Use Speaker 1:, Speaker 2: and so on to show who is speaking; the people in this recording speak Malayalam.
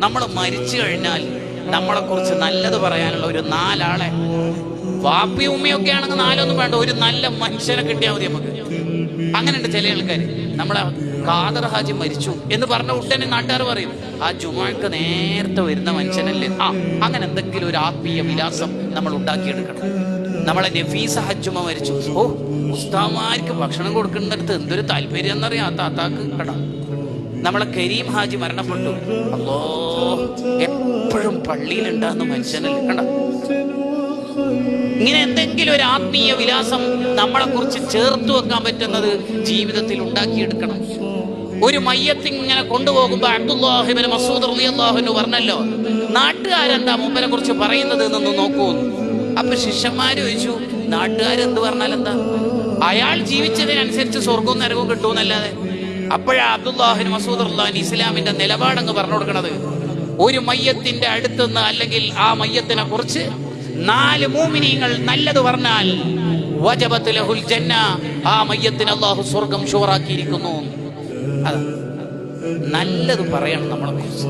Speaker 1: നമ്മൾ മരിച്ചു കഴിഞ്ഞാൽ നമ്മളെക്കുറിച്ച് നല്ലത് പറയാനുള്ള ഒരു 4 ആളെ, വാപ്പിയും ഉമ്മയൊക്കെ ആണെങ്കിൽ 4 ഒന്നും വേണ്ട, ഒരു നല്ല മനുഷ്യനെ കിട്ടിയാൽ മതി നമുക്ക്. അങ്ങനെയുണ്ട് ചില ആൾക്കാർ. നമ്മളെ ഖാദർ ഹാജി മരിച്ചു എന്ന് പറഞ്ഞ ഉടനെ നാട്ടുകാർ പറയും, ആ ജുമുഅക്ക് നേരത്തെ വരുന്ന മനുഷ്യനല്ലേ. അങ്ങനെ എന്തെങ്കിലും ഒരു ആത്മീയ വിലാസം നമ്മൾ ഉണ്ടാക്കിയെടുക്കണം. നമ്മളെ നഫീസ ഹജ്ജുമ മരിച്ചു, ഉസ്താമാർക്ക് ഭക്ഷണം കൊടുക്കുന്നിടത്ത് എന്തൊരു താല്പര്യം എന്നറിയാം ആ താത്താക്ക് കട. നമ്മളെ കരീം ഹാജി മരണപ്പെട്ടു, അല്ലോ എപ്പോഴും പള്ളിയിലുണ്ടാകുന്ന മനുഷ്യനല്ലേ കണ്ട. ഇങ്ങനെ എന്തെങ്കിലും ഒരു ആത്മീയ വിലാസം നമ്മളെ കുറിച്ച് ചേർത്ത് വെക്കാൻ പറ്റുന്നത് ജീവിതത്തിൽ ഉണ്ടാക്കിയെടുക്കണം. ഒരു മയ്യത്ത് ഇങ്ങനെ കൊണ്ടുപോകുമ്പോ അബ്ദുല്ലാഹി ഇബ്നു മസ്ഊദ് റളിയല്ലാഹു അൻഹു പറഞ്ഞല്ലോ, നാട്ടുകാരെന്താ മൂപ്പരെ കുറിച്ച് പറയുന്നത് എന്നൊന്ന് നോക്കൂ. അപ്പൊ ശിഷ്യന്മാര് ചോദിച്ചു, നാട്ടുകാരെന്ത് പറഞ്ഞാൽ എന്താ, അയാൾ ജീവിച്ചതിനനുസരിച്ച് സ്വർഗവും നരകവും കിട്ടുമെന്നല്ലാതെ. അപ്പോഴാ അബ്ദുല്ലാഹി ഇബ്നു മസ്ഊദ് റളിയല്ലാഹു അൻഹു ഇസ്ലാമിന്റെ നിലപാടങ്ങ് പറഞ്ഞു കൊടുക്കണത്, ഒരു മയ്യത്തിന്റെ അടുത്തുനിന്ന് അല്ലെങ്കിൽ ആ മയ്യത്തിനെ കുറിച്ച് 4 മുഅ്മിനീങ്ങൾ നല്ലത് പറഞ്ഞാൽ വജബത് ലഹുൽ ജന്ന, ആ മയ്യത്തിന് അല്ലാഹു സ്വർഗ്ഗം ഷുവറാക്കിയിരിക്കുന്നു. നല്ലത് പറയണം നമ്മളെ കുറിച്ച്.